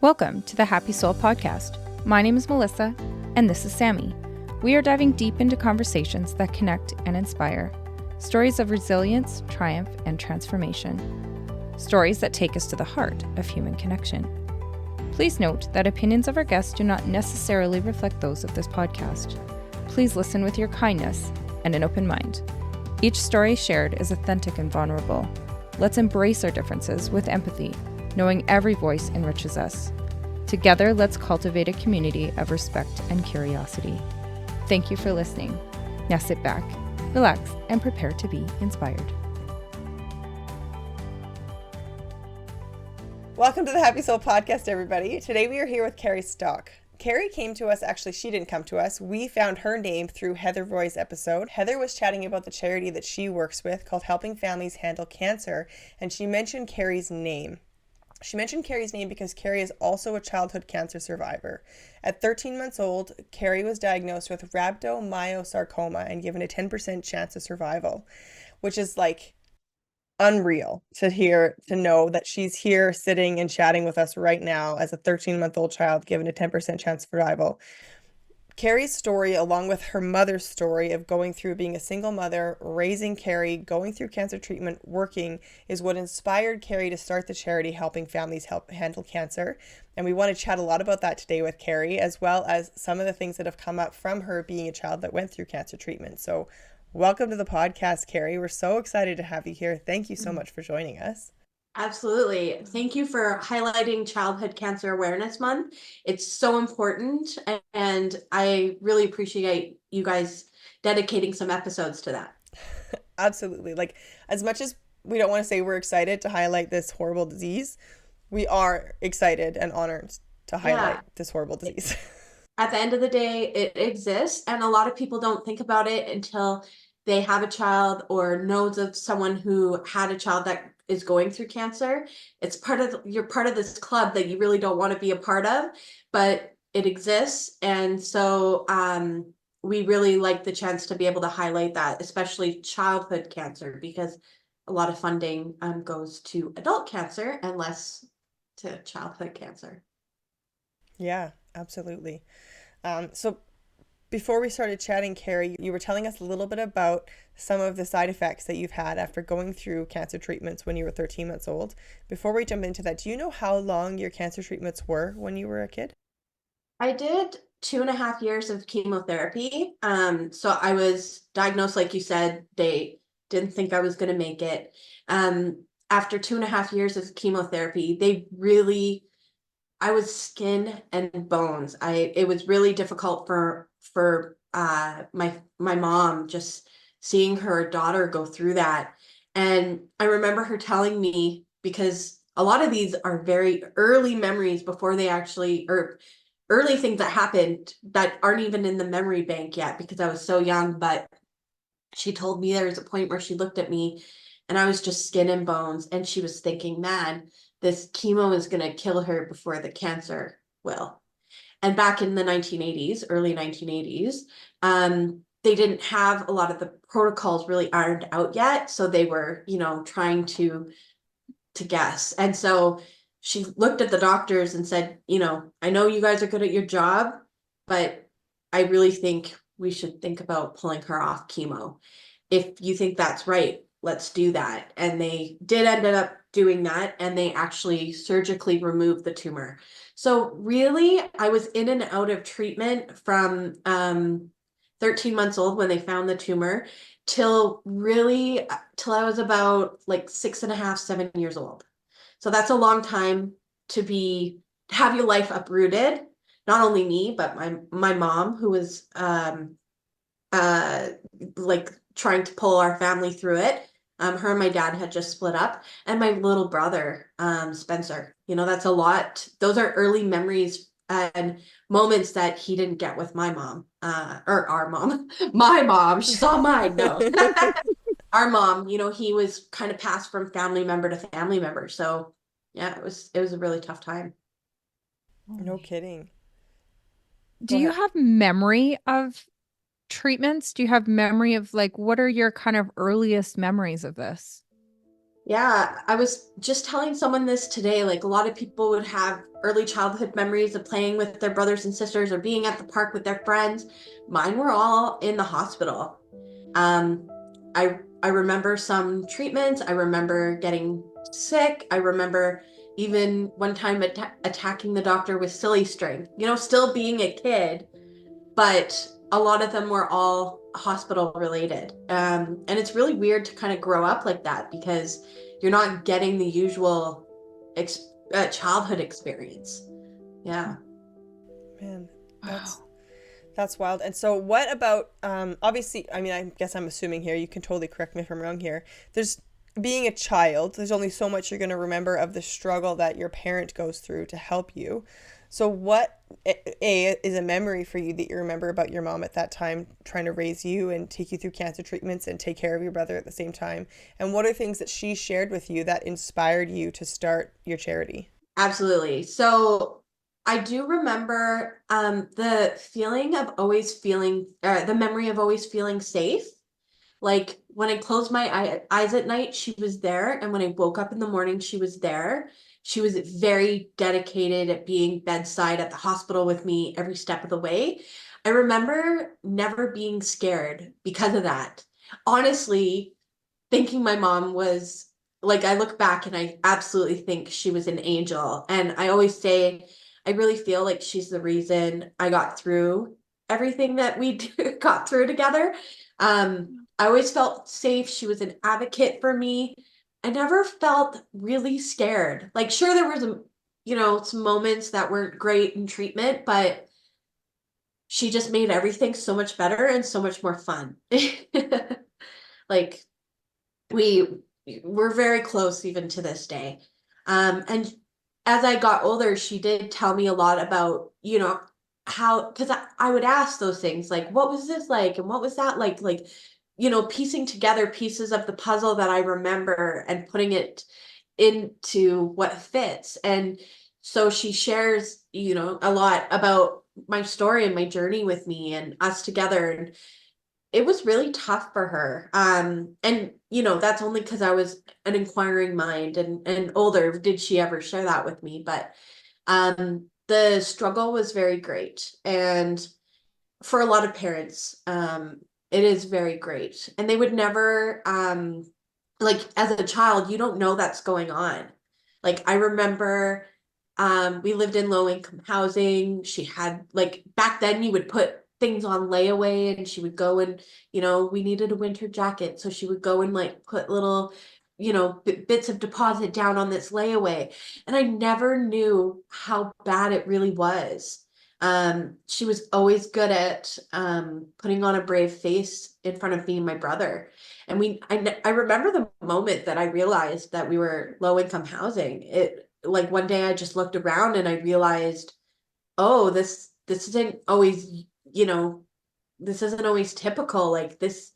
Welcome to the Happy Soul Podcast. My name is Melissa, and this is Sammy. We are diving deep into conversations that connect and inspire. Stories of resilience, triumph, and transformation. Stories that take us to the heart of human connection. Please note that opinions of our guests do not necessarily reflect those of this podcast. Please listen with your kindness and an open mind. Each story shared is authentic and vulnerable. Let's embrace our differences with empathy, knowing every voice enriches us. Together, let's cultivate a community of respect and curiosity. Thank you for listening. Now sit back, relax, and prepare to be inspired. Welcome to the Happy Soul Podcast, everybody. Today we are here with Carie Stock. Carie came to us, actually she didn't come to us. We found her name through Heather Roy's episode. Heather was chatting about the charity that she works with called Helping Families Handle Cancer, and she mentioned Carie's name. She mentioned Carie's name because Carie is also a childhood cancer survivor. At 13 months old, Carie was diagnosed with Rhabdomyosarcoma and given a 10% chance of survival, which is like unreal to know that she's here sitting and chatting with us right now as a 13-month-old child given a 10% chance of survival. Carie's story, along with her mother's story of going through being a single mother, raising Carie, going through cancer treatment, working, is what inspired Carie to start the charity Helping Families Handle Cancer. And we want to chat a lot about that today with Carie, as well as some of the things that have come up from her being a child that went through cancer treatment. So welcome to the podcast, Carie. We're so excited to have you here. Thank you so much for joining us. Absolutely. Thank you for highlighting Childhood Cancer Awareness Month. It's so important, and I really appreciate you guys dedicating some episodes to that. Absolutely. Like, as much as we don't want to say we're excited to highlight this horrible disease, we are excited and honored to highlight this horrible disease. At the end of the day, it exists, and a lot of people don't think about it until they have a child or knows of someone who had a child that is going through cancer. It's you're part of this club that you really don't want to be a part of, but it exists. And so we really like the chance to be able to highlight that, especially childhood cancer, because a lot of funding goes to adult cancer and less to childhood cancer. Yeah, absolutely. So before we started chatting, Carie, you were telling us a little bit about some of the side effects that you've had after going through cancer treatments when you were 13 months old. Before we jump into that, do you know how long your cancer treatments were when you were a kid? I did 2.5 years of chemotherapy. So I was diagnosed, like you said, they didn't think I was going to make it. After 2.5 years of chemotherapy, I was skin and bones. It was really difficult for my mom, just seeing her daughter go through that. And I remember her telling me, because a lot of these are very early memories before they actually, or early things that happened that aren't even in the memory bank yet because I was so young. But she told me there was a point where she looked at me and I was just skin and bones, and she was thinking, man, this chemo is going to kill her before the cancer will. And back in the 1980s, early 1980s, they didn't have a lot of the protocols really ironed out yet. So they were, trying to guess. And so she looked at the doctors and said, I know you guys are good at your job, but I really think we should think about pulling her off chemo. If you think that's right, let's do that. And they did end up doing that, and they actually surgically removed the tumor. So really, I was in and out of treatment from 13 months old when they found the tumor till I was about like 6.5, 7 years old. So that's a long time to have your life uprooted. Not only me, but my mom, who was like trying to pull our family through it. Her and my dad had just split up, and my little brother, Spencer. That's a lot. Those are early memories and moments that he didn't get with my mom, or our mom. My mom, she saw mine. No, our mom. He was kind of passed from family member to family member. So yeah, it was a really tough time. No kidding. Do you have memory of treatments? Do you have memory of what are your kind of earliest memories of this? Yeah, I was just telling someone this today. Like, a lot of people would have early childhood memories of playing with their brothers and sisters or being at the park with their friends. Mine were all in the hospital. Um, I remember some treatments. I remember getting sick. I remember even one time attacking the doctor with silly string. Still being a kid, but a lot of them were all hospital related. And it's really weird to kind of grow up like that because you're not getting the usual childhood experience. Yeah. Man, that's Wow. that's wild. And so what about obviously, I mean, I guess I'm assuming here, you can totally correct me if I'm wrong here. There's being a child, there's only so much you're going to remember of the struggle that your parent goes through to help you. So what is a memory for you that you remember about your mom at that time trying to raise you and take you through cancer treatments and take care of your brother at the same time? And what are things that she shared with you that inspired you to start your charity? Absolutely. So I do remember the feeling of always feeling, the memory of always feeling safe. Like when I closed my eyes at night, she was there. And when I woke up in the morning, she was there. She was very dedicated at being bedside at the hospital with me every step of the way. I remember never being scared because of that. Honestly, thinking my mom was like, I look back and I absolutely think she was an angel. And I always say, I really feel like she's the reason I got through everything that we got through together. I always felt safe. She was an advocate for me. I never felt really scared. Like, sure, there was some moments that weren't great in treatment, but she just made everything so much better and so much more fun. Like, we we're very close even to this day. And as I got older, she did tell me a lot about, how, because I would ask those things like, what was this like? And what was that like, piecing together pieces of the puzzle that I remember and putting it into what fits. And so she shares, a lot about my story and my journey with me and us together. And it was really tough for her. And that's only because I was an inquiring mind and older. Did she ever share that with me? But the struggle was very great. And for a lot of parents, it is very great. And they would never, like as a child, you don't know that's going on. Like I remember we lived in low income housing. She had like back then you would put things on layaway and she would go and we needed a winter jacket. So she would go and like put little, bits of deposit down on this layaway. And I never knew how bad it really was. She was always good at putting on a brave face in front of me and my brother. And I remember the moment that I realized that we were low income housing. It like one day I just looked around and I realized, oh, this isn't always, you know, this isn't always typical. Like this,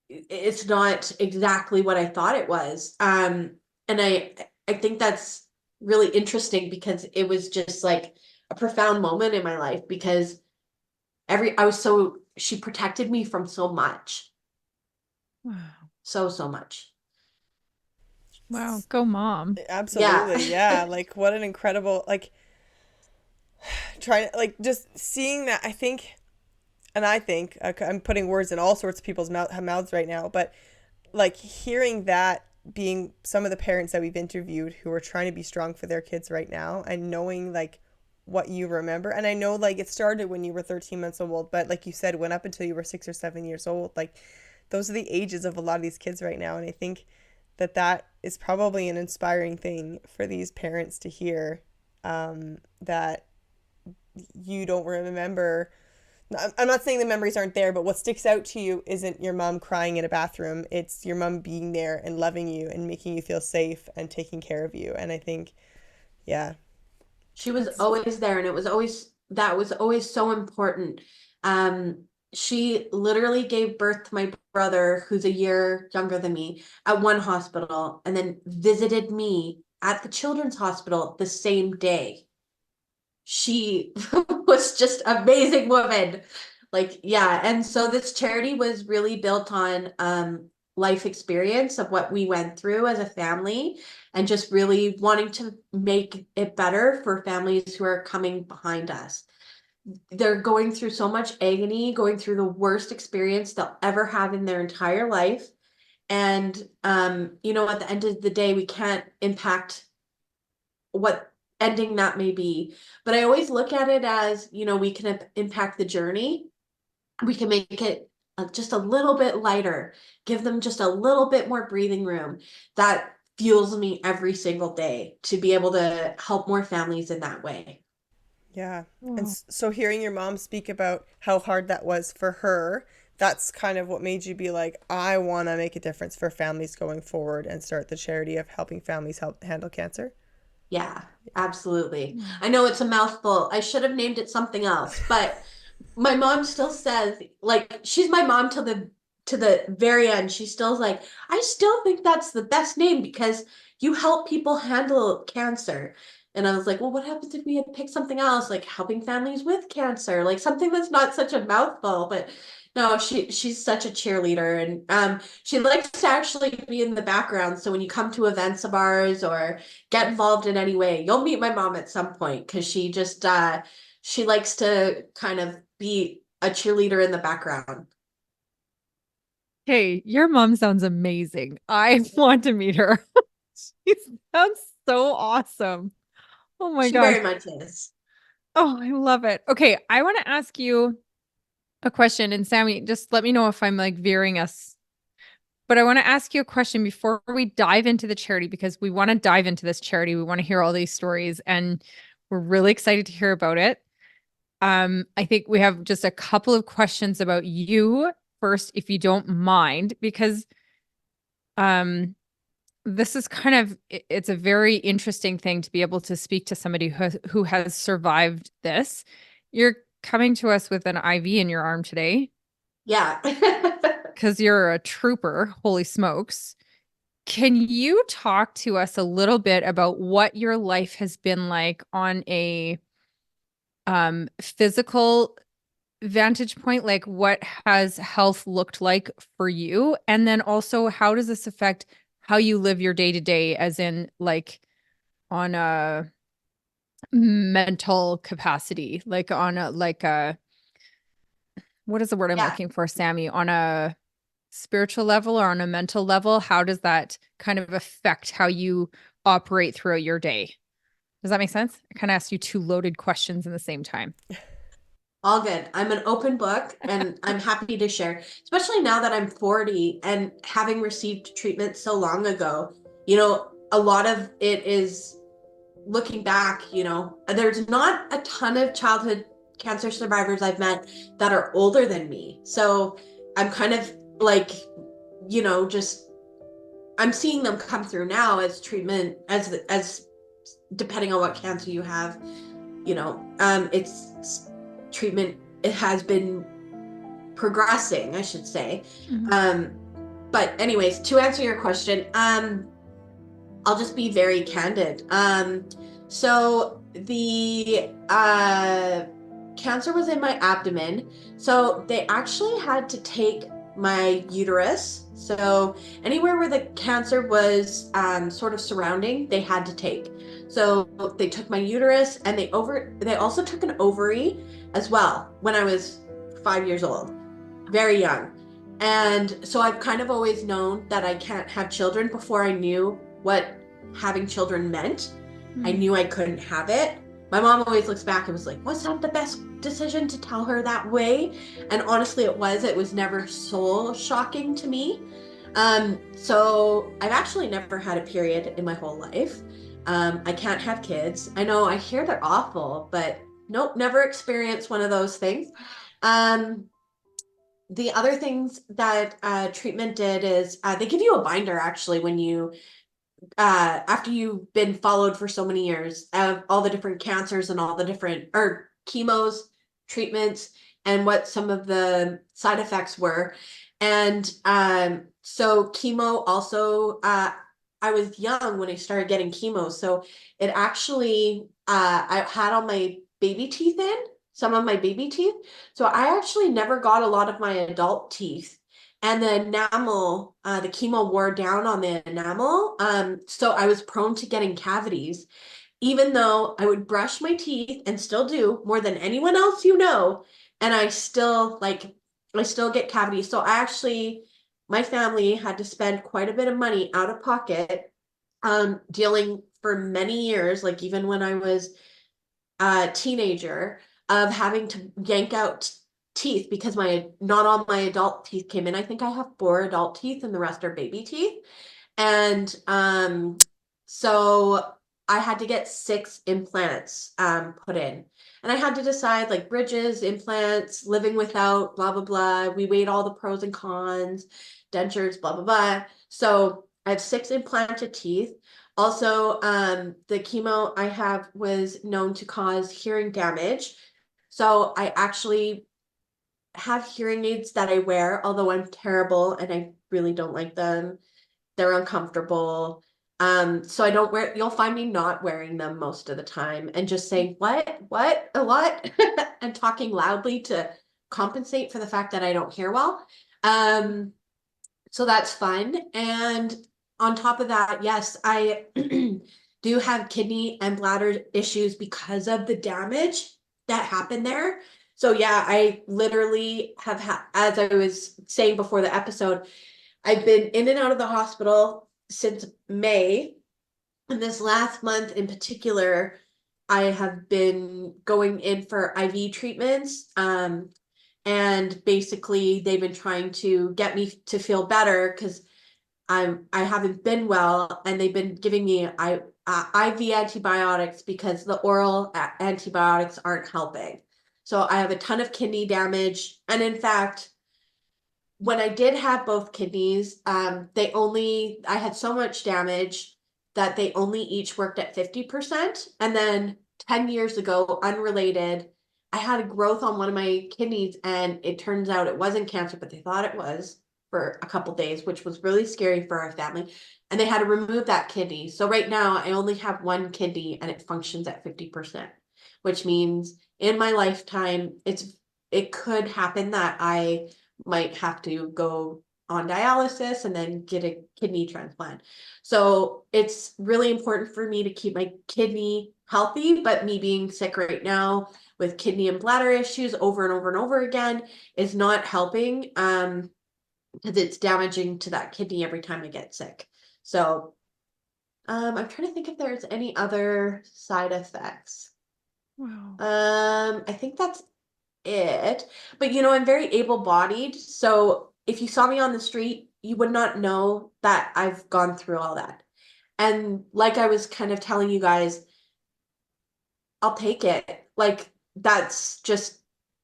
it's not exactly what I thought it was. And I think that's really interesting because it was just like a profound moment in my life because I was so she protected me from so much, Wow. so much. Wow. Go mom. Yeah. Absolutely. Yeah. Like what an incredible like trying like just seeing that I think and I think I'm putting words in all sorts of people's mouths right now, but like hearing that being some of the parents that we've interviewed who are trying to be strong for their kids right now and knowing like what you remember. And I know like it started when you were 13 months old, but like you said, went up until you were 6 or 7 years old. Like those are the ages of a lot of these kids right now. And I think that that is probably an inspiring thing for these parents to hear, that you don't remember. I'm not saying the memories aren't there, but what sticks out to you isn't your mom crying in a bathroom. It's your mom being there and loving you and making you feel safe and taking care of you. And I think, yeah, She was That's always there and it was always that was always so important. She literally gave birth to my brother, who's a year younger than me, at one hospital and then visited me at the children's hospital the same day. She was just amazing woman. Like, yeah. And so this charity was really built on life experience of what we went through as a family, and just really wanting to make it better for families who are coming behind us. They're going through so much agony, going through the worst experience they'll ever have in their entire life. And, at the end of the day, we can't impact what ending that may be. But I always look at it as, we can impact the journey. We can make it just a little bit lighter, give them just a little bit more breathing room. That fuels me every single day to be able to help more families in that way. Yeah. And Oh. so hearing your mom speak about how hard that was for her, that's kind of what made you be like, I want to make a difference for families going forward and start the charity of helping families help handle cancer. Yeah, absolutely. I know it's a mouthful. I should have named it something else, but my mom still says, like, she's my mom to the very end. She's still like, I still think that's the best name because you help people handle cancer. And I was like, well, what happens if we had picked something else, like helping families with cancer, like something that's not such a mouthful? But no, she's such a cheerleader, and she likes to actually be in the background. So when you come to events of ours or get involved in any way, you'll meet my mom at some point because she likes to kind of be a cheerleader in the background. Hey, your mom sounds amazing. I want to meet her. She sounds so awesome. Oh my She gosh. very much is. Oh, I love it. Okay, I want to ask you a question, and Sammy, just let me know if I'm like veering us. But I want to ask you a question before we dive into the charity, because we want to dive into this charity. We want to hear all these stories, and we're really excited to hear about it. I think we have just a couple of questions about you first, if you don't mind, because um this is kind of it's a very interesting thing to be able to speak to somebody who has survived this. You're coming to us with an IV in your arm today Yeah. because you're a trooper. Holy smokes. Can you talk to us a little bit about what your life has been like on a physical vantage point? Like, what has health looked like for you? And then also, how does this affect how you live your day to day, as in like on a mental capacity, like on a what is the word I'm Yeah. looking for, Sammy? On a spiritual level or on a mental level, how does that kind of affect how you operate throughout your day? Does that make sense? I kind of asked you two loaded questions in the same time. All good. I'm an open book and I'm happy to share, especially now that I'm 40 and having received treatment so long ago. A lot of it is looking back, there's not a ton of childhood cancer survivors I've met that are older than me. So I'm kind of like, just I'm seeing them come through now as treatment, as depending on what cancer you have, it's treatment, it has been progressing, I should say. Mhm. But anyways, to answer your question, I'll just be very candid. So the cancer was in my abdomen. So they actually had to take my uterus. So anywhere where the cancer was sort of surrounding, they had to take. So they took my uterus, and they also took an ovary as well when I was 5 years old, very young. And so I've kind of always known that I can't have children before I knew what having children meant. I knew I couldn't have it. My mom always looks back and was like, was that the best decision to tell her that way? And honestly, it was. It was never so shocking to me. So I've actually never had a period in my whole life. I can't have kids. I know I hear they're awful, but nope, never experienced one of those things. Um, the other things that treatment did is they give you a binder actually when you after you've been followed for so many years of all the different cancers and all the different or chemos, treatments, and what some of the side effects were. And so chemo also, I was young when I started getting chemo. So it actually, I had all my baby teeth in, some of my baby teeth. So I actually never got a lot of my adult teeth. and the enamel, the chemo wore down on the enamel. So I was prone to getting cavities, even though I would brush my teeth and still do more than anyone else, and I still get cavities. So my family had to spend quite a bit of money out of pocket, dealing for many years, like even when I was a teenager, of having to yank out teeth because not all my adult teeth came in. I think I have 4 adult teeth and the rest are baby teeth. And so I had to get 6 implants put in. And I had to decide, like, bridges, implants, living without, blah, blah, blah. We weighed all the pros and cons, dentures, blah, blah, blah. So I have 6 implanted teeth. Also, the chemo I have was known to cause hearing damage. So I actually have hearing aids that I wear, although I'm terrible and I really don't like them. They're uncomfortable. So I don't you'll find me not wearing them most of the time and just saying, what, a lot, and talking loudly to compensate for the fact that I don't hear well. So that's fun. And on top of that, yes, I do have kidney and bladder issues because of the damage that happened there. So yeah, I literally have had, as I was saying before the episode, I've been in and out of the hospital since May. And this last month in particular, I have been going in for IV treatments. And basically they've been trying to get me to feel better because I haven't been well, and they've been giving me IV antibiotics because the oral antibiotics aren't helping. So I have a ton of kidney damage, and in fact, when I did have both kidneys, I had so much damage that they only each worked at 50%. And then 10 years ago, unrelated, I had a growth on one of my kidneys, and it turns out it wasn't cancer, but they thought it was for a couple days, which was really scary for our family. And they had to remove that kidney. So right now I only have one kidney and it functions at 50%, which means in my lifetime, it could happen that I might have to go on dialysis and then get a kidney transplant. So it's really important for me to keep my kidney healthy, but me being sick right now with kidney and bladder issues over and over and over again is not helping, because it's damaging to that kidney every time I get sick. So I'm trying to think if there's any other side effects. Wow. I think that's it. But I'm very able-bodied, so if you saw me on the street, you would not know that I've gone through all that. And like I was kind of telling you guys, I'll take it. Like, that's just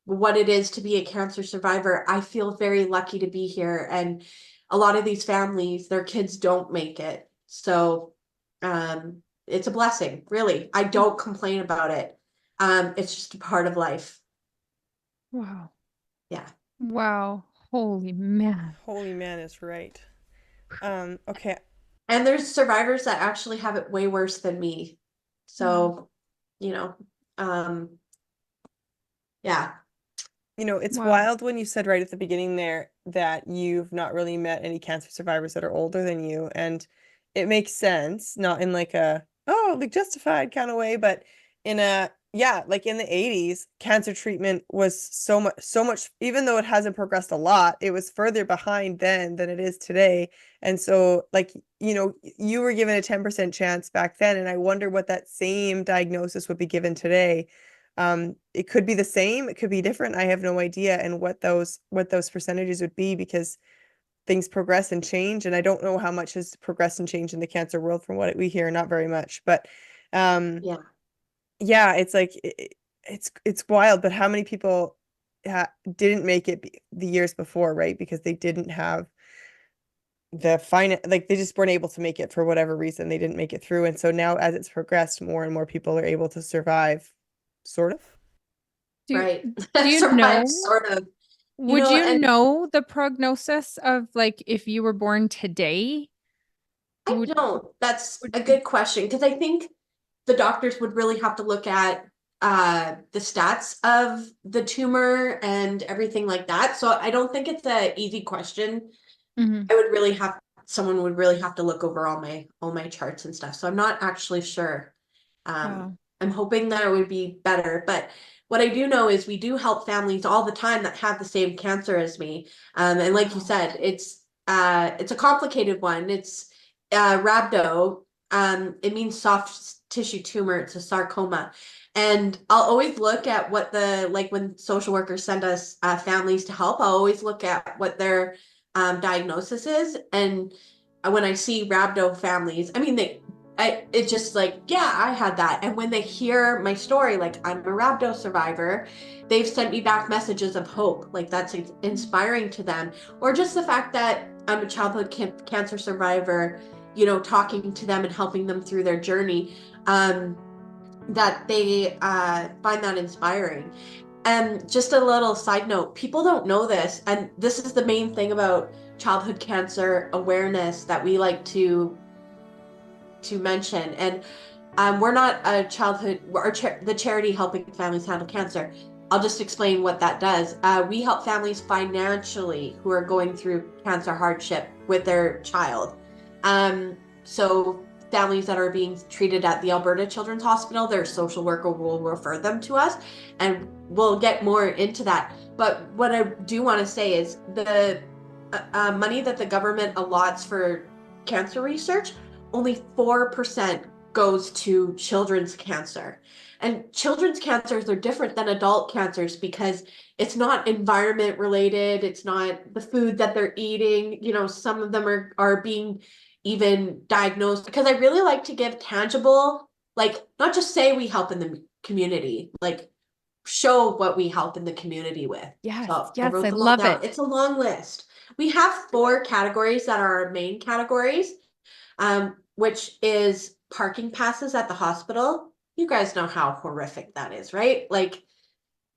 what it is to be a cancer survivor. I feel very lucky to be here, and a lot of these families, their kids don't make it. So it's a blessing, really. I don't complain about it. It's just a part of life. Wow. Yeah. Wow. Holy man. Holy man is right. Okay. And there's survivors that actually have it way worse than me. So, um, yeah. It's Wow. wild when you said right at the beginning there that you've not really met any cancer survivors that are older than you. And it makes sense, not in like like justified kind of way, but in like in the 80s, cancer treatment was so much, even though it hasn't progressed a lot, it was further behind then than it is today. And so like, you were given a 10% chance back then. And I wonder what that same diagnosis would be given today. It could be the same, it could be different. I have no idea, and what those percentages would be, because things progress and change, and I don't know how much has progressed and changed in the cancer world from what we hear, not very much. But Yeah. yeah, it's like it's wild, but how many people didn't make it the years before, right? Because they didn't have the like they just weren't able to make it for whatever reason. They didn't make it through, and so now as it's progressed, more and more people are able to survive, sort of. Right. Do you Survive, know, sort of. would you And know the prognosis of, like, if you were born today? I Would, don't. That's would a good question, because I think the doctors would really have to look at the stats of the tumor and everything like that. So I don't think it's an easy question. Someone would really have to look over all my charts and stuff. So I'm not actually sure. Wow. I'm hoping that it would be better, but what I do know is we do help families all the time that have the same cancer as me. And like you said, it's a complicated one. It's rhabdo. It means soft tissue tumor. It's a sarcoma. And I'll always look at what like when social workers send us families to help, I'll always look at what their diagnosis is. And when I see rhabdo families, I mean, it's just like, yeah, I had that. And when they hear my story, like I'm a rhabdo survivor, they've sent me back messages of hope. Like that's inspiring to them. Or just the fact that I'm a childhood cancer survivor, talking to them and helping them through their journey, that they find that inspiring. And just a little side note, people don't know this, and this is the main thing about childhood cancer awareness that we like to mention. And we're not a the charity helping families handle cancer. I'll just explain what that does. We help families financially who are going through cancer hardship with their child. So families that are being treated at the Alberta Children's Hospital, their social worker will refer them to us, and we'll get more into that. But what I do want to say is the money that the government allots for cancer research, only 4% goes to children's cancer. And children's cancers are different than adult cancers because it's not environment related. It's not the food that they're eating. Some of them are being even diagnosed, because I really like to give tangible, like not just say we help in the community, like show what we help in the community with. Yes, So I yes, wrote I them all love down. it. It's a long list. We have 4 categories that are our main categories, which is parking passes at the hospital. You guys know how horrific that is, right? Like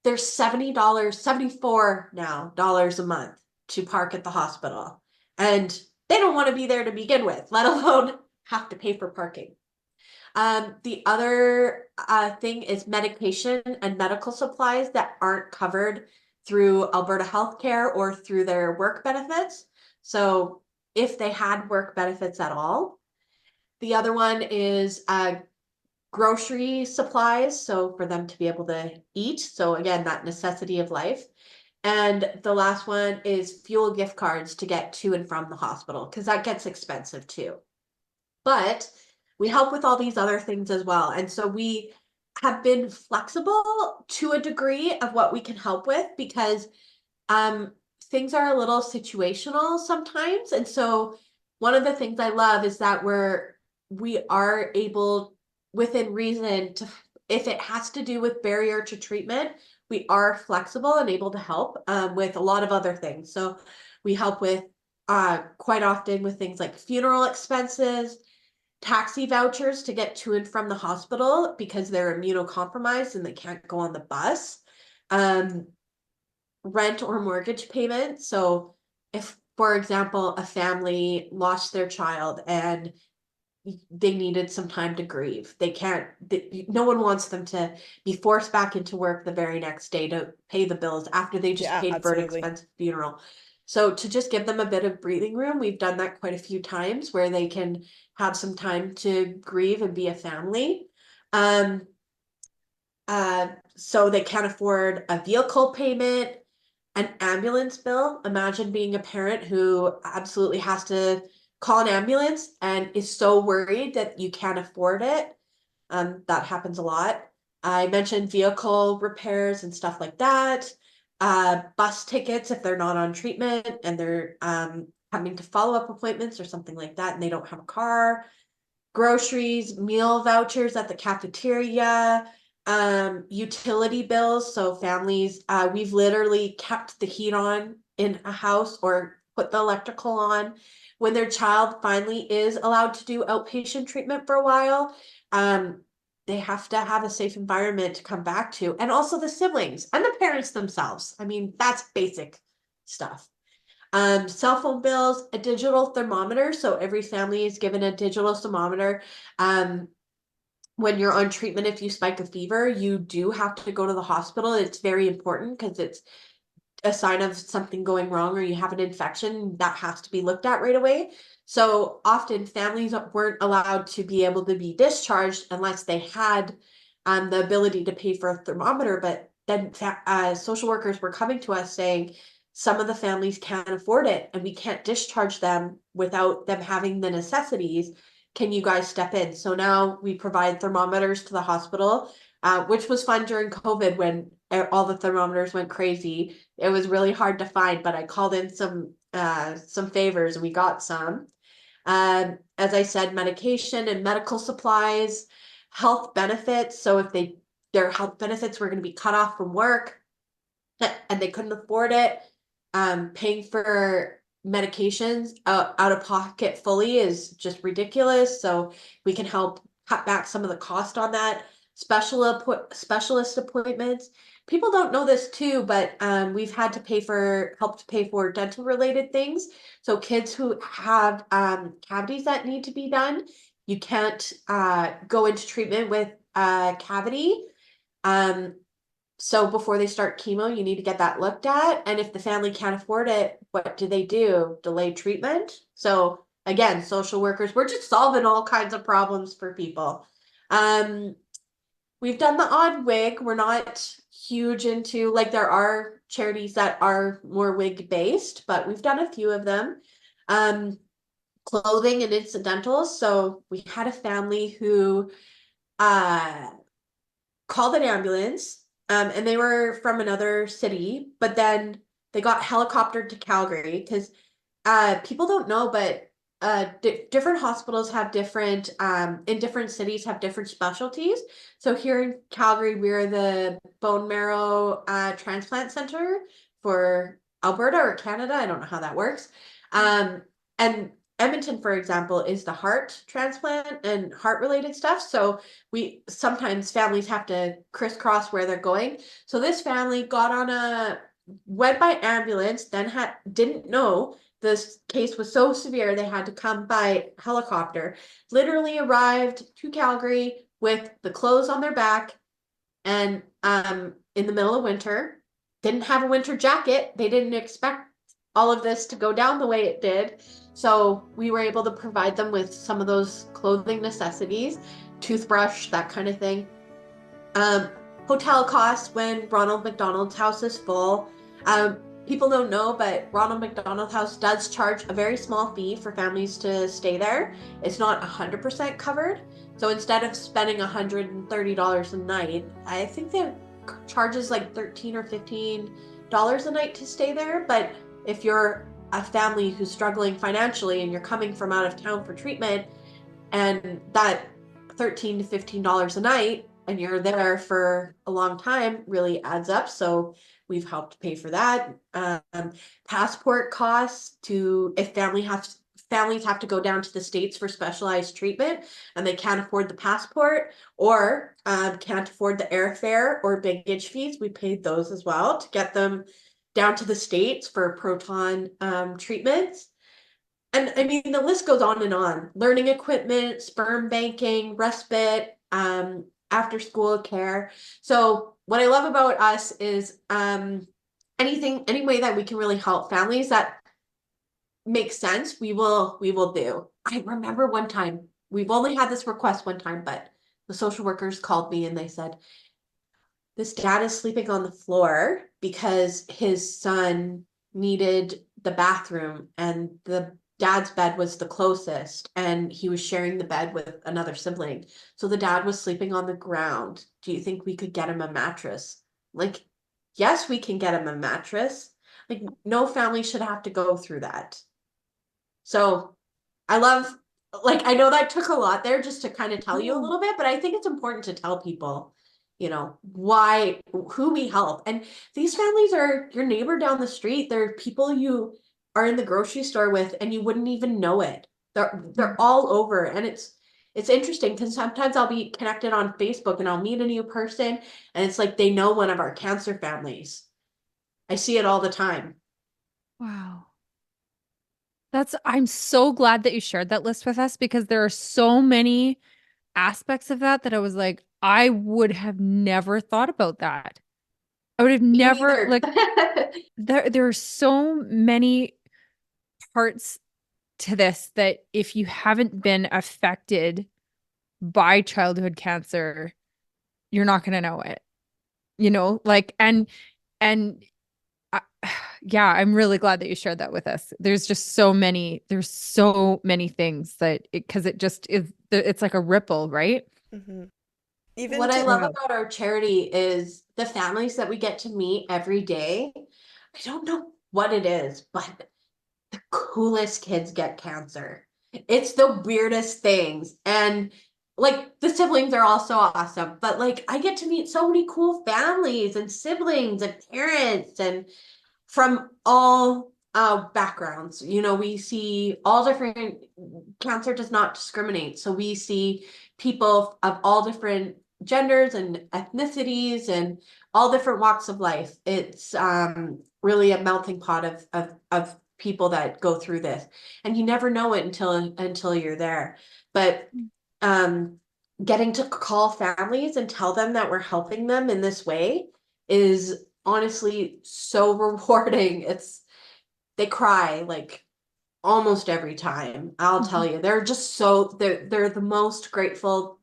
there's $70, 74 now dollars a month to park at the hospital. And they don't want to be there to begin with, let alone have to pay for parking. The other thing is medication and medical supplies that aren't covered through Alberta Healthcare or through their work benefits. So if they had work benefits at all. The other one is grocery supplies, so for them to be able to eat. So again, that necessity of life. And the last one is fuel gift cards to get to and from the hospital, because that gets expensive too. But we help with all these other things as well. And so we have been flexible to a degree of what we can help with, because things are a little situational sometimes. And so one of the things I love is that we are able, within reason, to, if it has to do with barrier to treatment, we are flexible and able to help with a lot of other things. So we help with quite often with things like funeral expenses, taxi vouchers to get to and from the hospital because they're immunocompromised and they can't go on the bus, rent or mortgage payment. So if, for example, a family lost their child and they needed some time to grieve, no one wants them to be forced back into work the very next day to pay the bills after they just paid for an expensive funeral. So to just give them a bit of breathing room, we've done that quite a few times where they can have some time to grieve and be a family. So they can't afford a vehicle payment, an ambulance bill. Imagine being a parent who absolutely has to call an ambulance and is so worried that you can't afford it. That happens a lot. I mentioned vehicle repairs and stuff like that. Bus tickets if they're not on treatment and they're having to follow-up appointments or something like that and they don't have a car. Groceries, meal vouchers at the cafeteria, utility bills. So families, we've literally kept the heat on in a house or put the electrical on when their child finally is allowed to do outpatient treatment for a while. They have to have a safe environment to come back to, and also the siblings and the parents themselves. I mean, that's basic stuff. Cell phone bills, a digital thermometer. So every family is given a digital thermometer. when you're on treatment, if you spike a fever, you do have to go to the hospital. It's very important because it's a sign of something going wrong or you have an infection that has to be looked at right away. So often families weren't allowed to be able to be discharged unless they had the ability to pay for a thermometer. But then social workers were coming to us saying some of the families can't afford it and we can't discharge them without them having the necessities. Can you guys step in? So now we provide thermometers to the hospital, which was fun during COVID when all the thermometers went crazy. It was really hard to find, but I called in some favors and we got some. As I said, medication and medical supplies, health benefits. So if their health benefits were going to be cut off from work and they couldn't afford it, paying for medications out of pocket fully is just ridiculous. So we can help cut back some of the cost on that. Specialist appointments. People don't know this too, but we've had to help to pay for dental related things. So kids who have cavities that need to be done, you can't go into treatment with a cavity. So before they start chemo, you need to get that looked at. And if the family can't afford it, what do? Delay treatment. So again, social workers, we're just solving all kinds of problems for people. We've done the odd wig. We're not huge into, like, there are charities that are more wig based, but we've done a few of them. Clothing and incidentals. So we had a family who called an ambulance, and they were from another city, but then they got helicoptered to Calgary because people don't know, but different hospitals have different in different cities have different specialties. So here in Calgary, we're the bone marrow transplant center for Alberta or Canada. I don't know how that works. And Edmonton, for example, is the heart transplant and heart related stuff. So we sometimes families have to crisscross where they're going. So this family went by ambulance, then didn't know this case was so severe they had to come by helicopter, literally arrived to Calgary with the clothes on their back and in the middle of winter, didn't have a winter jacket. They didn't expect all of this to go down the way it did. So we were able to provide them with some of those clothing necessities, toothbrush, that kind of thing. Hotel costs when Ronald McDonald's house is full. People don't know, but Ronald McDonald House does charge a very small fee for families to stay there. It's not 100% covered. So instead of spending $130 a night, I think the charges like $13 or $15 a night to stay there. But if you're a family who's struggling financially and you're coming from out of town for treatment, and that $13 to $15 a night, and you're there for a long time, really adds up. So we've helped pay for that. Passport costs if families have to go down to the States for specialized treatment and they can't afford the passport or can't afford the airfare or baggage fees, we paid those as well to get them down to the States for proton treatments. And I mean, the list goes on and on. Learning equipment, sperm banking, respite, after school care. So what I love about us is any way that we can really help families that makes sense, we will do. I remember one time, we've only had this request one time, but the social workers called me and they said, this dad is sleeping on the floor because his son needed the bathroom and the dad's bed was the closest and he was sharing the bed with another sibling. So the dad was sleeping on the ground. Do you think we could get him a mattress? Like, yes, we can get him a mattress. Like, no family should have to go through that. So I know that took a lot there just to kind of tell you a little bit, but I think it's important to tell people, who we help. And these families are your neighbor down the street. They're people you are in the grocery store with and you wouldn't even know it. They're all over. And it's interesting because sometimes I'll be connected on Facebook and I'll meet a new person and it's like they know one of our cancer families. I see it all the time. Wow. I'm so glad that you shared that list with us because there are so many aspects of that I was like, I would have never thought about that. I would have Me never neither. like there are so many parts to this that if you haven't been affected by childhood cancer, you're not going to know it. Like and I, yeah, I'm really glad that you shared that with us. There's so many things that because it just is, it's like a ripple, right? Mm-hmm. Even What I to, love Yeah. about our charity is the families that we get to meet every day. I don't know what it is, but the coolest kids get cancer. It's the weirdest things. And like the siblings are also awesome, but like I get to meet so many cool families and siblings and parents and from all backgrounds. We see all different, cancer does not discriminate. So we see people of all different genders and ethnicities and all different walks of life. It's really a melting pot of people that go through this. And you never know it until you're there. But um getting to call families and tell them that we're helping them in this way is honestly so rewarding. They cry like almost every time. I'll tell you. They're the most grateful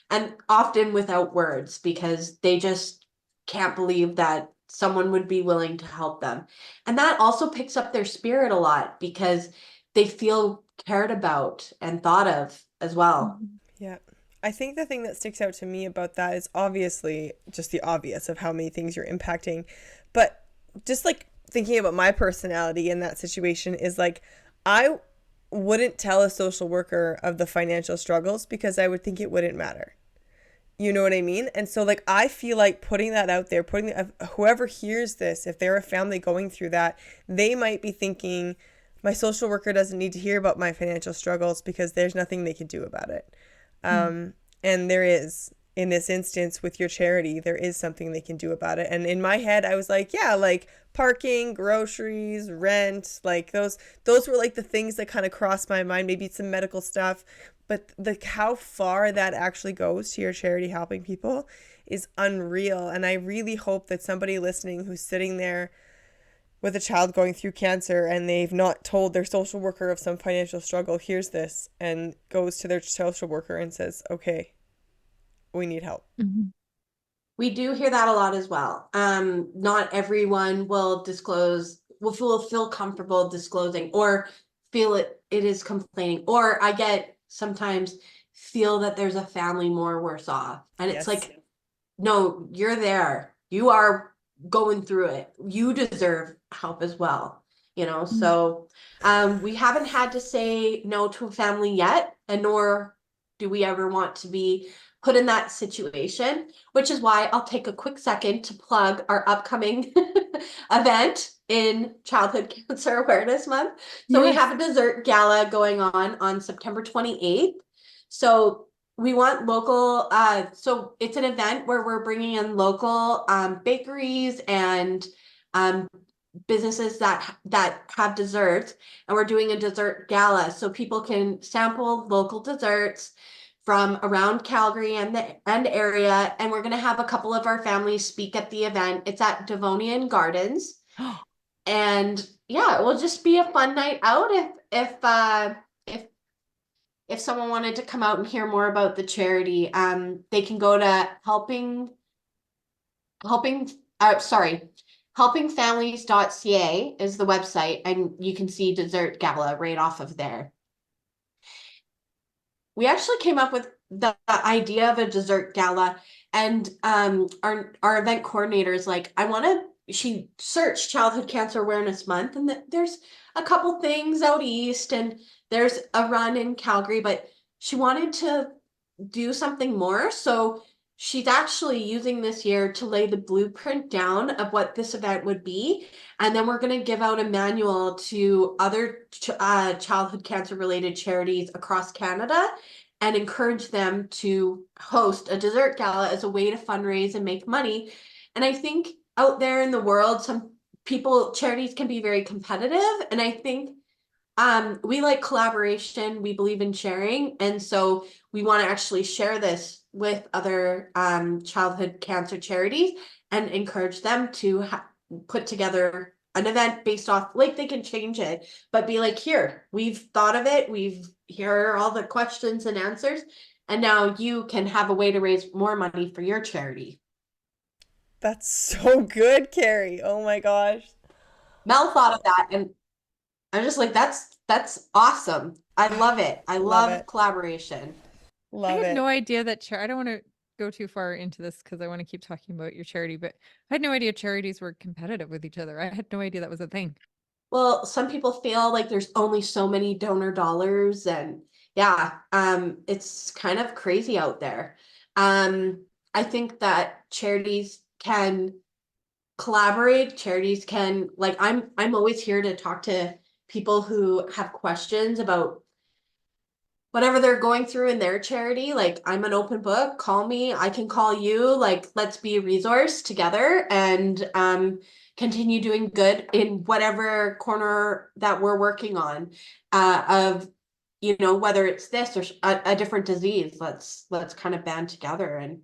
and often without words because they just can't believe that someone would be willing to help them. And that also picks up their spirit a lot because they feel cared about and thought of as well. yeah. I think the thing that sticks out to me about that is obviously just the obvious of how many things you're impacting. But just like thinking about my personality in that situation is like, I wouldn't tell a social worker of the financial struggles because I would think it wouldn't matter. You know what I mean? And so, like, I feel like putting that out there, whoever hears this, if they're a family going through that, they might be thinking, my social worker doesn't need to hear about my financial struggles because there's nothing they can do about it. And there is, in this instance with your charity, there is something they can do about it. And in my head, I was like, yeah, like parking, groceries, rent, like those were like the things that kind of crossed my mind. Maybe some medical stuff, but how far that actually goes to your charity helping people is unreal. And I really hope that somebody listening who's sitting there with a child going through cancer and they've not told their social worker of some financial struggle hears this and goes to their social worker and says, okay, we need help. Mhm. We do hear that a lot as well. Not everyone will feel comfortable disclosing or feel it is complaining. Or I get sometimes feel that there's a family more worse off. And it's Yes. like, no, you're there. You are going through it. You deserve help as well. So we haven't had to say no to a family yet, and nor do we ever want to be put in that situation, which is why I'll take a quick second to plug our upcoming event in Childhood Cancer Awareness Month. So we Yes. have a dessert gala going on September 28th. So we want local, so it's an event where we're bringing in local bakeries and um, businesses that have desserts, and we're doing a dessert gala so people can sample local desserts from around Calgary and the area. And we're going to have a couple of our families speak at the event. It's at Devonian Gardens, and yeah, it will just be a fun night out if someone wanted to come out and hear more about the charity. They can go to helping sorry, helpingfamilies.ca is the website, and you can see dessert gala right off of there. We actually came up with the idea of a dessert gala, and our event coordinator is like, she searched Childhood Cancer Awareness Month, and there's a couple things out east, and there's a run in Calgary, but she wanted to do something more. So she's actually using this year to lay the blueprint down of what this event would be. And then we're going to give out a manual to other childhood cancer related charities across Canada and encourage them to host a dessert gala as a way to fundraise and make money. And I think out there in the world, charities can be very competitive. And I think we like collaboration. We believe in sharing. And so we want to actually share this with other childhood cancer charities and encourage them to put together an event based off, like they can change it, but be like, here, we've thought of it. Here are all the questions and answers. And now you can have a way to raise more money for your charity. That's so good, Carie. Oh my gosh. Mel thought of that, and I'm just like, that's awesome. I love it. I Love love it. collaboration. I Love had no it. idea that I don't want to go too far into this because I want to keep talking about your charity, but I had no idea charities were competitive with each other. I had no idea that was a thing. Well, some people feel like there's only so many donor dollars, and yeah, it's kind of crazy out there. I think that charities can collaborate. Charities can, like, I'm always here to talk to people who have questions about whatever they're going through in their charity. Like, I'm an open book. Call me, I can call you. Like, let's be a resource together and continue doing good in whatever corner that we're working on, of, you know, whether it's this or a different disease. Let's kind of band together. And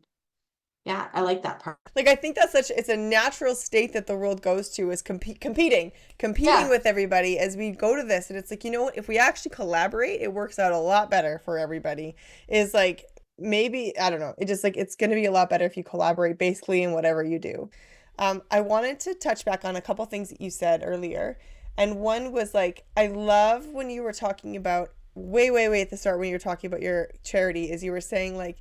yeah, I like that part. Like, I think it's a natural state that the world goes to, is competing Yeah. with everybody as we go to this. And it's like, you know what, if we actually collaborate, it works out a lot better for everybody. Is like, maybe, I don't know, it just like, it's going to be a lot better if you collaborate basically in whatever you do. I wanted to touch back on a couple things that you said earlier. And one was like, I love when you were talking about way at the start, when you were talking about your charity, is you were saying like,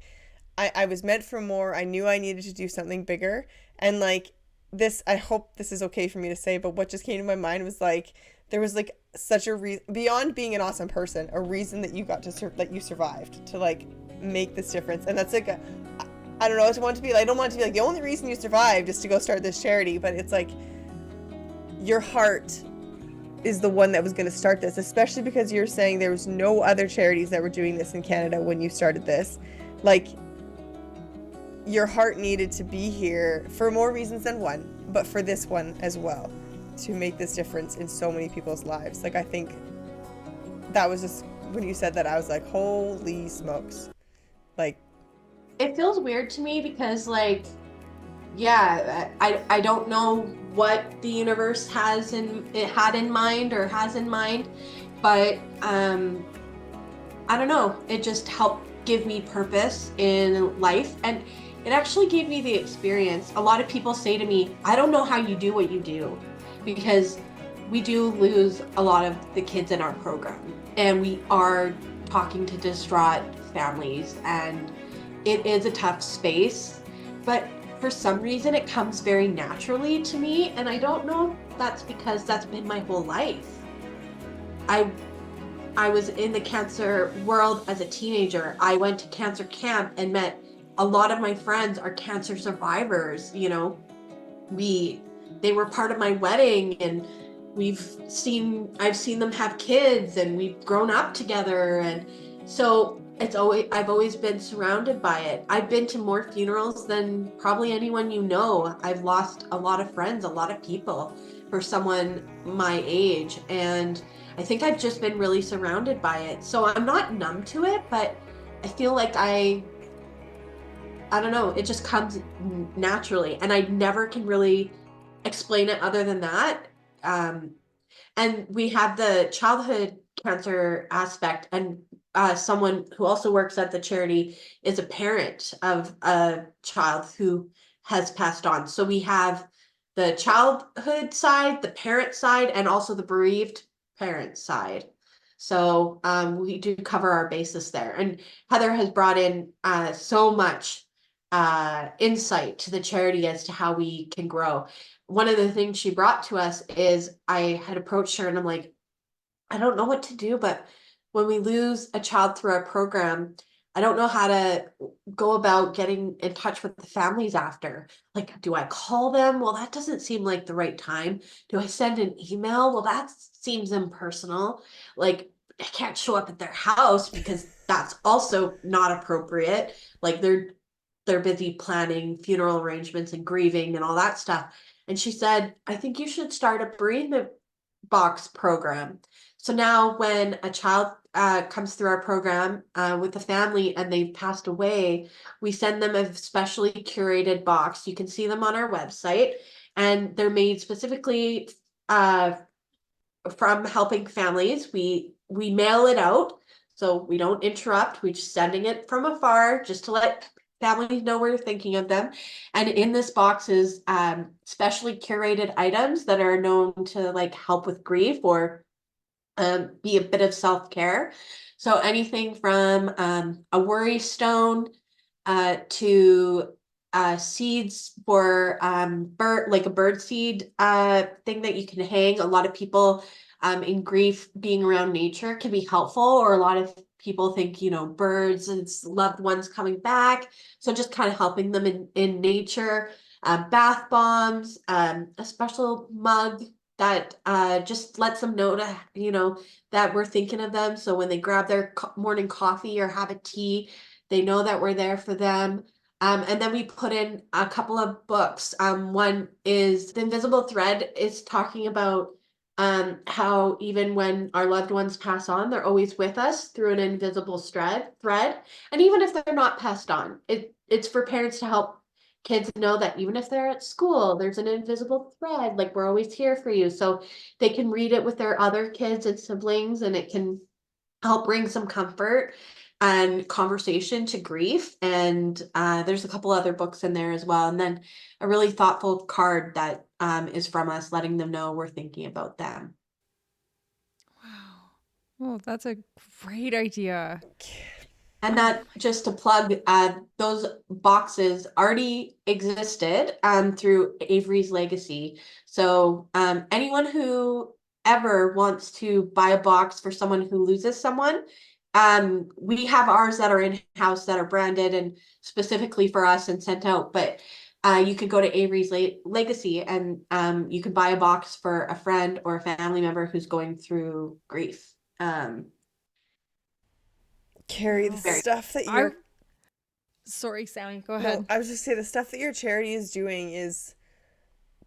I was meant for more. I knew I needed to do something bigger. And like this, I hope this is okay for me to say, but what just came to my mind was like, there was like such a beyond being an awesome person, a reason that you got to that you survived to like make this difference. And that's like I don't know, I don't want it to be like the only reason you survived is to go start this charity, but it's like your heart is the one that was going to start this, especially because you're saying there was no other charities that were doing this in Canada when you started this. Like, your heart needed to be here for more reasons than one, but for this one as well, to make this difference in so many people's lives. Like, I think that was just, when you said that, I was like, holy smokes. Like, It feels weird to me because, like, yeah, I don't know what the universe had in mind or has in mind, but I don't know, it just helped give me purpose in life, and it actually gave me the experience. A lot of people say to me, I don't know how you do what you do, because we do lose a lot of the kids in our program, and we are talking to distraught families, and it is a tough space, but for some reason it comes very naturally to me, and I don't know if that's because that's been my whole life. I was in the cancer world as a teenager. I went to cancer camp and met a lot of my friends are cancer survivors. You know, they were part of my wedding, and I've seen them have kids, and we've grown up together. And so I've always been surrounded by it. I've been to more funerals than probably anyone you know. I've lost a lot of friends, a lot of people for someone my age. And I think I've just been really surrounded by it. So I'm not numb to it, but I feel like I don't know, it just comes naturally, and I never can really explain it other than that. And we have the childhood cancer aspect, and someone who also works at the charity is a parent of a child who has passed on. So we have the childhood side, the parent side, and also the bereaved parent side. So we do cover our bases there. And Heather has brought in so much insight to the charity as to how we can grow. One of the things she brought to us is, I had approached her and I'm like, I don't know what to do, but when we lose a child through our program, I don't know how to go about getting in touch with the families after. Like, do I call them? Well, that doesn't seem like the right time. Do I send an email? Well, that seems impersonal. Like, I can't show up at their house because that's also not appropriate. Like, they're busy planning funeral arrangements and grieving and all that stuff. And she said, I think you should start a bereavement box program. So now when a child comes through our program with a family and they've passed away, we send them a specially curated box. You can see them on our website, and they're made specifically from helping families. We mail it out, so we don't interrupt. We're just sending it from afar just to let families know we're thinking of them. And in this box is specially curated items that are known to like help with grief or be a bit of self-care. So anything from a worry stone to seeds for like a bird seed thing that you can hang. A lot of people in grief, being around nature can be helpful, or a lot of people think, birds and loved ones coming back. So just kind of helping them in nature. Bath bombs, a special mug that just lets them know that we're thinking of them. So when they grab their morning coffee or have a tea, they know that we're there for them. And then we put in a couple of books. One is The Invisible Thread, is talking about how even when our loved ones pass on, they're always with us through an invisible thread. And even if they're not passed on, it's for parents to help kids know that even if they're at school, there's an invisible thread, like we're always here for you. So they can read it with their other kids and siblings, and it can help bring some comfort and conversation to grief. And there's a couple other books in there as well. And then a really thoughtful card that is from us, letting them know we're thinking about them. Wow. Well, that's a great idea. And that, just to plug, those boxes already existed through Avery's Legacy. So anyone who ever wants to buy a box for someone who loses someone, we have ours that are in-house that are branded and specifically for us and sent out. But you could go to Avery's Legacy and you can buy a box for a friend or a family member who's going through grief. Carie, the stuff that you're... Sorry, Sammy, go ahead. No, I was just saying the stuff that your charity is doing is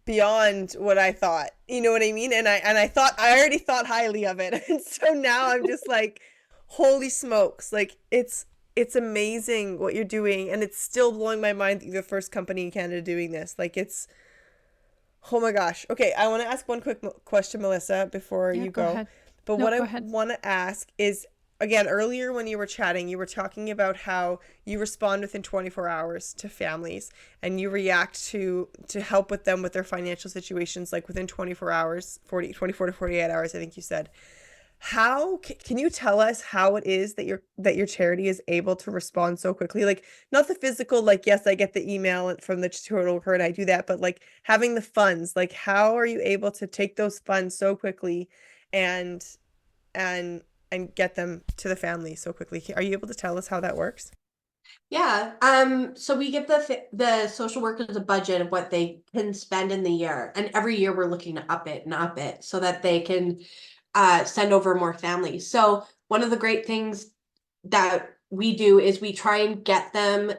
beyond what I thought. You know what I mean? And I already thought highly of it. And so now I'm just like, holy smokes. Like it's amazing what you're doing, and it's still blowing my mind that you're the first company in Canada doing this. Like it's, oh my gosh. Okay, I want to ask one quick question, Melissa, before you go. Ahead. But what I want to ask is, again, earlier when you were chatting, you were talking about how you respond within 24 hours to families and you react to help with them with their financial situations, like within 24 hours, 24 to 48 hours, I think you said. How can you tell us how it is that your charity is able to respond so quickly? Like, not the physical, like, yes, I get the email from the total worker and I do that, but like having the funds, like how are you able to take those funds so quickly and get them to the family so quickly? Are you able to tell us how that works? Yeah. So we give the social workers a budget of what they can spend in the year, and every year we're looking to up it so that they can send over more families. So one of the great things that we do is we try and get them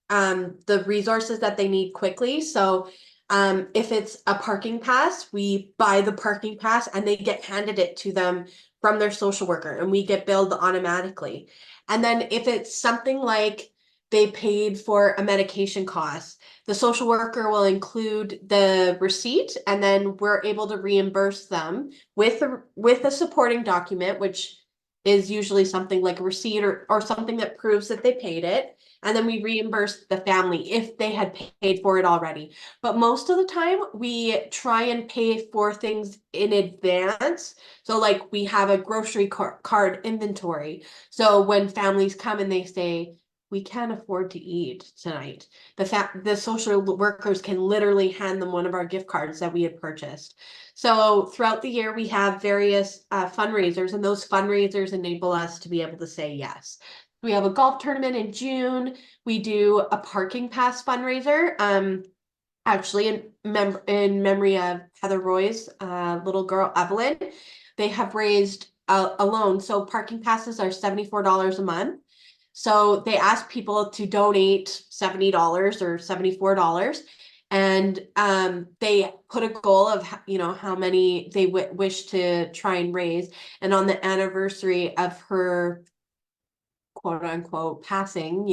the resources that they need quickly. So if it's a parking pass, we buy the parking pass and they get handed it to them from their social worker, and we get billed automatically. And then if it's something like they paid for a medication cost, the social worker will include the receipt, and then we're able to reimburse them with a supporting document, which is usually something like a receipt or something that proves that they paid it. And then we reimburse the family if they had paid for it already. But most of the time we try and pay for things in advance. So like we have a grocery card inventory. So when families come and they say, we can't afford to eat tonight, the social workers can literally hand them one of our gift cards that we had purchased. So throughout the year, we have various fundraisers, and those fundraisers enable us to be able to say yes. We have a golf tournament in June. We do a parking pass fundraiser. Actually, in memory of Heather Roy's little girl, Evelyn, they have raised a loan. So parking passes are $74 a month. So they ask people to donate $70 or $74. And they put a goal of, how many they wish to try and raise. And on the anniversary of her quote unquote passing,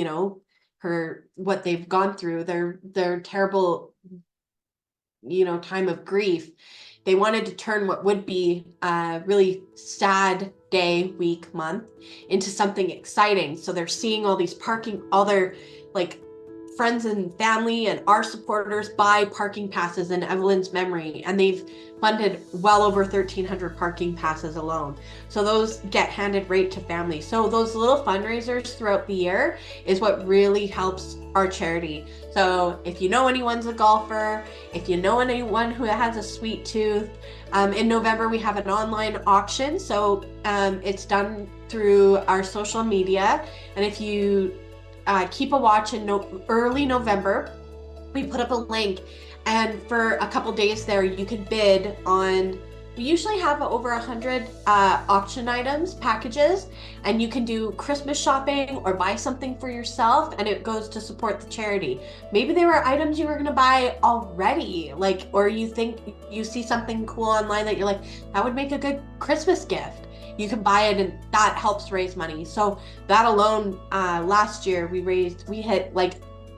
her, what they've gone through, their terrible, time of grief, they wanted to turn what would be a really sad day, week, month into something exciting. So they're seeing all their like friends and family and our supporters buy parking passes in Evelyn's memory, and they've funded well over 1,300 parking passes alone. So those get handed right to families. So those little fundraisers throughout the year is what really helps our charity. So if you know anyone's a golfer, if you know anyone who has a sweet tooth, in November we have an online auction. So it's done through our social media, and if you keep a watch in early November, we put up a link, and for a couple days there you can bid on, we usually have over 100 auction items, packages, and you can do Christmas shopping or buy something for yourself, and it goes to support the charity. Maybe there were items you were going to buy already, or you think you see something cool online that you're like, that would make a good Christmas gift. You can buy it, and that helps raise money. So that alone, last year we hit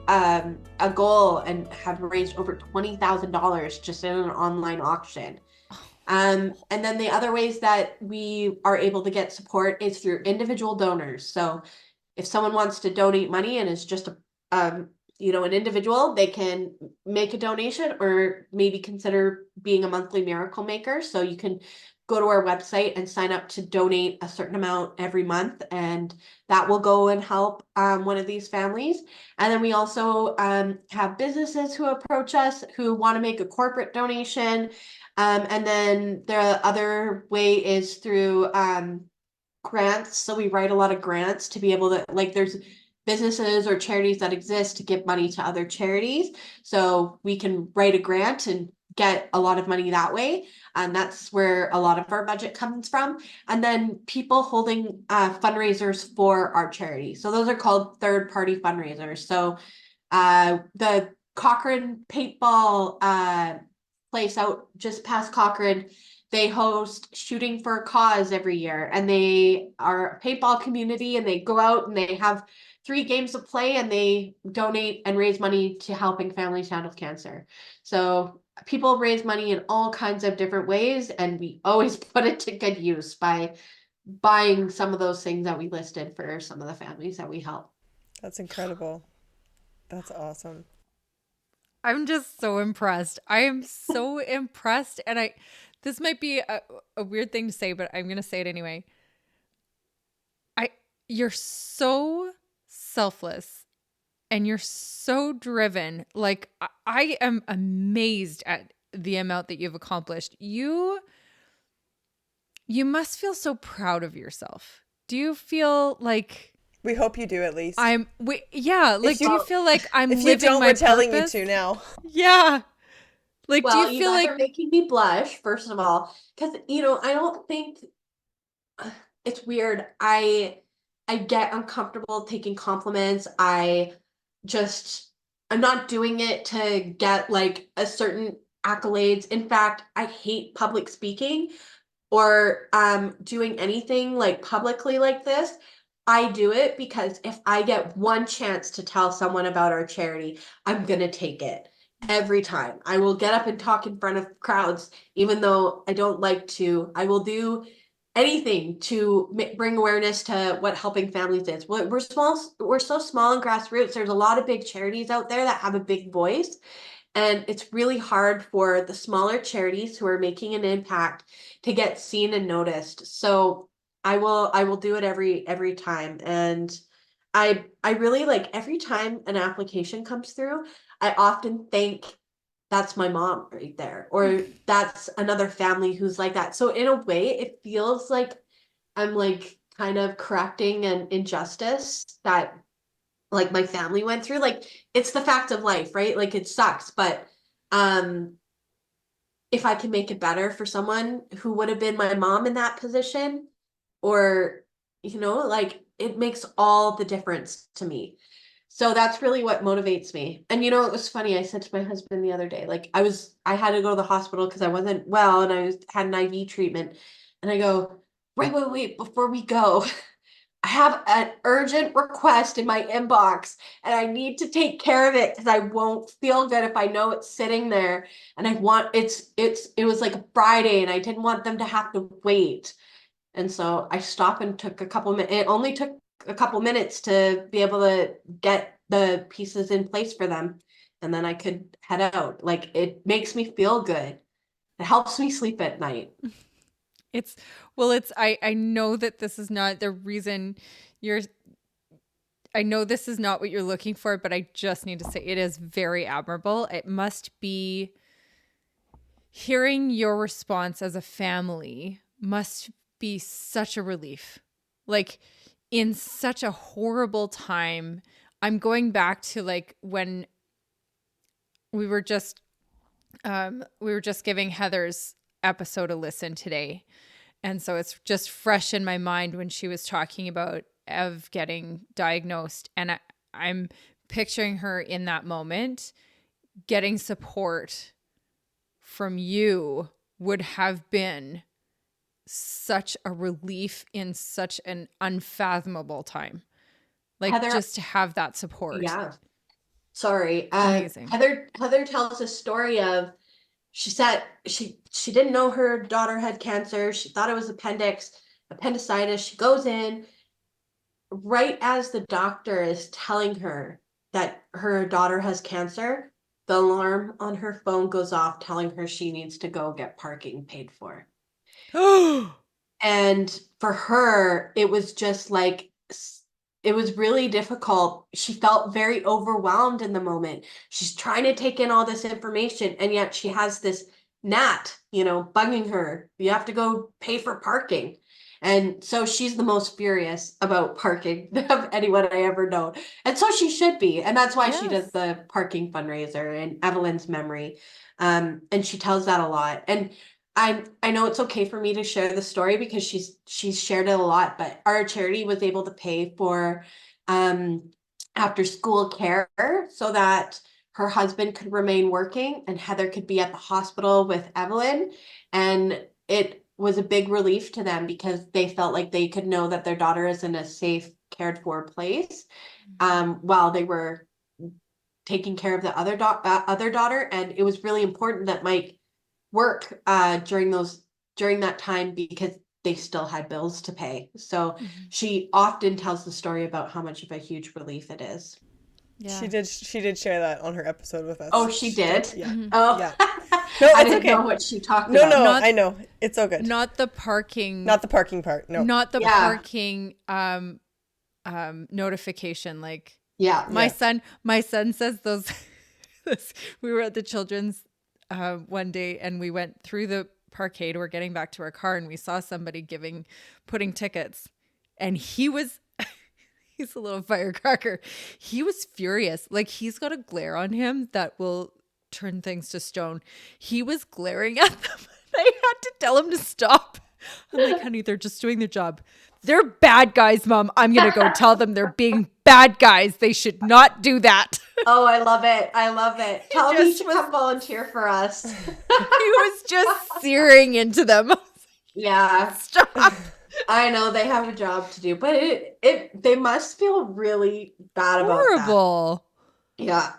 a goal and have raised over $20,000 just in an online auction. And then the other ways that we are able to get support is through individual donors. So if someone wants to donate money and is just an individual, they can make a donation or maybe consider being a monthly miracle maker. So you can go to our website and sign up to donate a certain amount every month, and that will go and help one of these families. And then we also have businesses who approach us who want to make a corporate donation. And then the other way is through grants. So we write a lot of grants to be able to, there's businesses or charities that exist to give money to other charities. So we can write a grant and get a lot of money that way. And that's where a lot of our budget comes from. And then people holding fundraisers for our charity. So those are called third-party fundraisers. So the Cochrane paintball place out just past Cochrane, they host Shooting for a Cause every year, and they are a paintball community, and they go out and they have 3 games of play, and they donate and raise money to helping families handle cancer. So people raise money in all kinds of different ways, and we always put it to good use by buying some of those things that we listed for some of the families that we help. That's incredible. That's awesome. I'm just so impressed. I am so impressed. And this might be a weird thing to say, but I'm going to say it anyway. You're so selfless and you're so driven. Like, I am amazed at the amount that you've accomplished. You must feel so proud of yourself. Do you feel like... We hope you do, at least. Do you feel like I'm if living you don't, my we're telling purpose? You to now. Yeah. Like, well, do you feel like... are making me blush, first of all, because, I don't think it's weird. I get uncomfortable taking compliments. I'm not doing it to get a certain accolades. In fact, I hate public speaking or doing anything publicly like this. I do it because if I get one chance to tell someone about our charity, I'm gonna take it every time. I will get up and talk in front of crowds, even though I don't like to. I will do anything to bring awareness to what helping families is. We're small. We're so small and grassroots. There's a lot of big charities out there that have a big voice. And it's really hard for the smaller charities who are making an impact to get seen and noticed. So I will do it every time. And I really every time an application comes through, I often think that's my mom right there, or that's another family who's like that. So in a way, it feels like I'm kind of correcting an injustice that my family went through. It's the fact of life, right? It sucks, but if I can make it better for someone who would have been my mom in that position, or it makes all the difference to me. So that's really what motivates me. And it was funny. I said to my husband the other day, like I had to go to the hospital because I wasn't well and had an IV treatment. And I go, wait, before we go, I have an urgent request in my inbox and I need to take care of it because I won't feel good if I know it's sitting there. And it was like a Friday and I didn't want them to have to wait. And so I stopped and took a couple minutes. It only took a couple minutes to be able to get the pieces in place for them. And then I could head out. Like, it makes me feel good. It helps me sleep at night. I know that this is not the reason I know this is not what you're looking for, but I just need to say it is very admirable. It must be, hearing your response as a family must be such a relief. Like, in such a horrible time. I'm going back to like when we were just giving Heather's episode a listen today. And so it's just fresh in my mind when she was talking about Ev getting diagnosed. And I'm picturing her in that moment getting support from you would have been such a relief in such an unfathomable time. Like, Heather, just to have that support. Yeah. Sorry. Amazing. Heather tells a story of, she said she didn't know her daughter had cancer. She thought it was appendicitis. She goes in right as the doctor is telling her that her daughter has cancer. The alarm on her phone goes off telling her she needs to go get parking paid for. And for her, it was just like, it was really difficult. She felt very overwhelmed in the moment. She's trying to take in all this information, and yet she has this gnat, bugging her. You have to go pay for parking. And so she's the most furious about parking of anyone I ever know. And so she should be. And that's why she does the parking fundraiser in Evelyn's memory. And she tells that a lot. And I know it's okay for me to share the story because she's shared it a lot, but our charity was able to pay for after school care so that her husband could remain working and Heather could be at the hospital with Evelyn. And it was a big relief to them because they felt like they could know that their daughter is in a safe, cared for place while they were taking care of the other daughter. And it was really important that Mike work during that time because they still had bills to pay. So she often tells the story about how much of a huge relief it is. Yeah. She did share that on her episode with us. Oh, she did? Yeah. Oh. Yeah. No, I didn't know what she talked about. No, I know. It's so good. Not the parking part. No. Not the parking notification. Like, my son says those we were at the children's one day and we went through the parkade. We're getting back to our car and we saw somebody putting tickets, and he's a little firecracker. He was furious. Like, he's got a glare on him that will turn things to stone. He was glaring at them. I had to tell him to stop. I'm like, honey, they're just doing their job. They're bad guys, Mom. I'm going to go tell them they're being bad guys. They should not do that. Oh, I love it. Tell me to come volunteer for us. He was just searing into them. Yeah. Stop. I know they have a job to do, but they must feel really bad about that. Horrible. Yeah.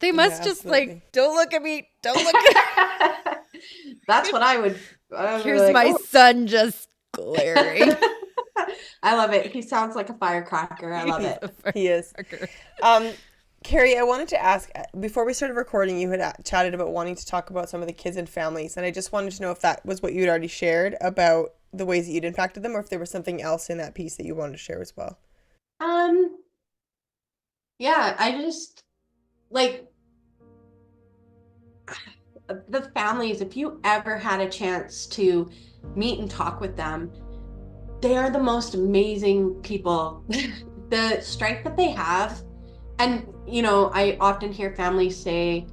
They must just like, don't look at me. Don't look at me. That's what I would. Here's like, my son just glaring. I love it. He sounds like a firecracker. I love it. He is. Carie, I wanted to ask, before we started recording, you had chatted about wanting to talk about some of the kids and families, and I just wanted to know if that was what you'd already shared about the ways that you'd impacted them, or if there was something else in that piece that you wanted to share as well. Yeah, I just, like, the families, if you ever had a chance to meet and talk with them, they are the most amazing people. The strength that they have. And, I often hear families say,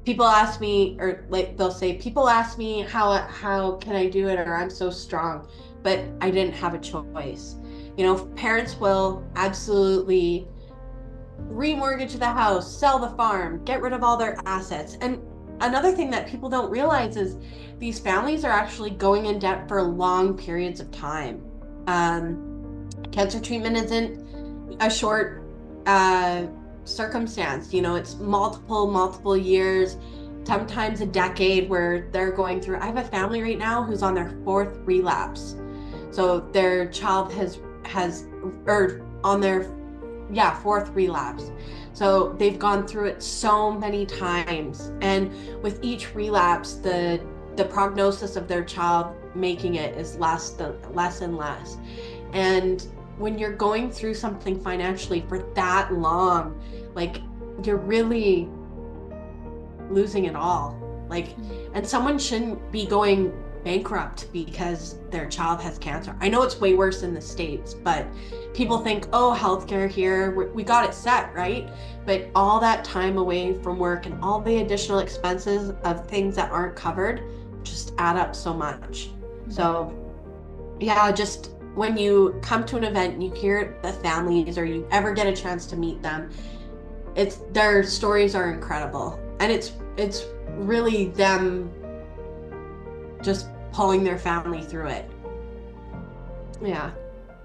people ask me, or like they'll say, people ask me how can I do it, or I'm so strong, but I didn't have a choice. Parents will absolutely remortgage the house, sell the farm, get rid of all their assets. And another thing that people don't realize is these families are actually going in debt for long periods of time. Cancer treatment isn't a short circumstance. It's multiple years, sometimes a decade, where they're going through. I have a family right now who's on their 4th relapse. So their child has on their 4th relapse. So they've gone through it so many times, and with each relapse, the prognosis of their child making it is less and less. And when you're going through something financially for that long, like, you're really losing it all. Like, and someone shouldn't be going bankrupt because their child has cancer. I know it's way worse in the States, but people think, oh, healthcare here, we got it set, right? But all that time away from work and all the additional expenses of things that aren't covered just add up so much. So yeah, just when you come to an event and you hear the families, or you ever get a chance to meet them, their stories are incredible. And it's really them just pulling their family through it. Yeah,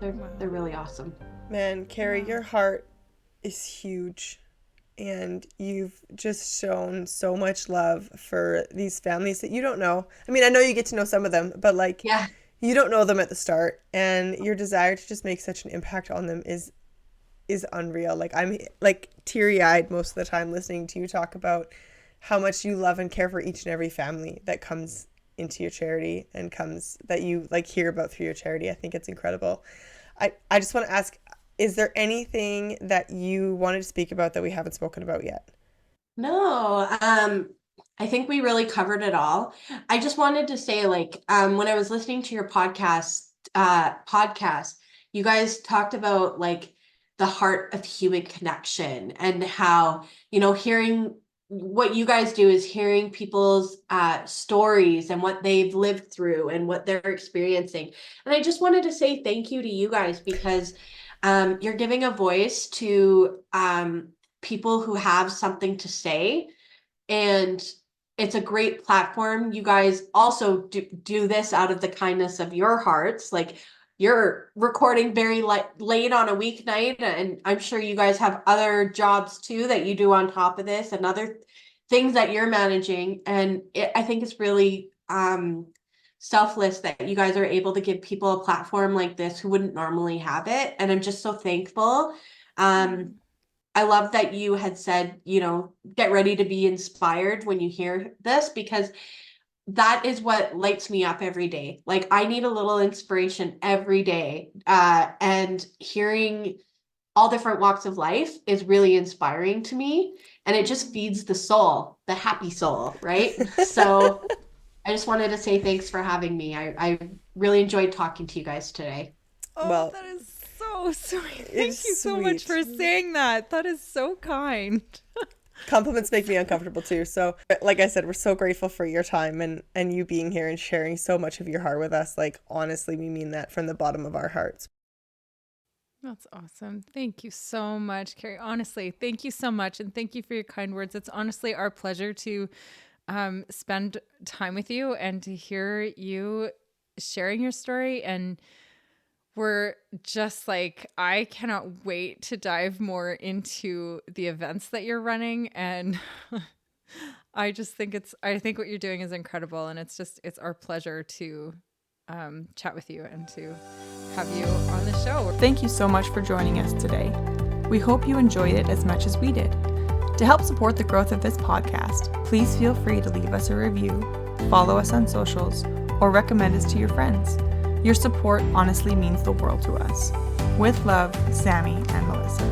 they're really awesome. Man, Carie, your heart is huge, and you've just shown so much love for these families that you don't know. I mean, I know you get to know some of them, but you don't know them at the start, and your desire to just make such an impact on them is unreal. Like, I'm like teary-eyed most of the time listening to you talk about how much you love and care for each and every family that comes into your charity and that you hear about through your charity. I think it's incredible. I just want to ask, is there anything that you wanted to speak about that we haven't spoken about yet? No, I think we really covered it all. I just wanted to say, when I was listening to your podcast, you guys talked about the heart of human connection, and how, hearing what you guys do is hearing people's stories and what they've lived through and what they're experiencing. And I just wanted to say thank you to you guys, because you're giving a voice to people who have something to say, and it's a great platform. You guys also do this out of the kindness of your hearts. You're recording very late on a weeknight, and I'm sure you guys have other jobs too that you do on top of this, and other things that you're managing. And I think it's really selfless that you guys are able to give people a platform like this who wouldn't normally have it. And I'm just so thankful. I love that you had said, get ready to be inspired when you hear this, because that is what lights me up every day. I need a little inspiration every day. And hearing all different walks of life is really inspiring to me. And it just feeds the soul, the happy soul, right? So I just wanted to say thanks for having me. I really enjoyed talking to you guys today. Oh, well, that is so sweet. Thank you so much for saying that. That is so kind. Compliments make me uncomfortable too. So like I said, we're so grateful for your time and you being here and sharing so much of your heart with us. Honestly, we mean that from the bottom of our hearts. That's awesome. Thank you so much, Carie. Honestly, thank you so much. And thank you for your kind words. It's honestly our pleasure to spend time with you and to hear you sharing your story. And we're just I cannot wait to dive more into the events that you're running. And I think what you're doing is incredible. And it's our pleasure to chat with you and to have you on the show. Thank you so much for joining us today. We hope you enjoyed it as much as we did. To help support the growth of this podcast, please feel free to leave us a review, follow us on socials, or recommend us to your friends. Your support honestly means the world to us. With love, Sammy and Melissa.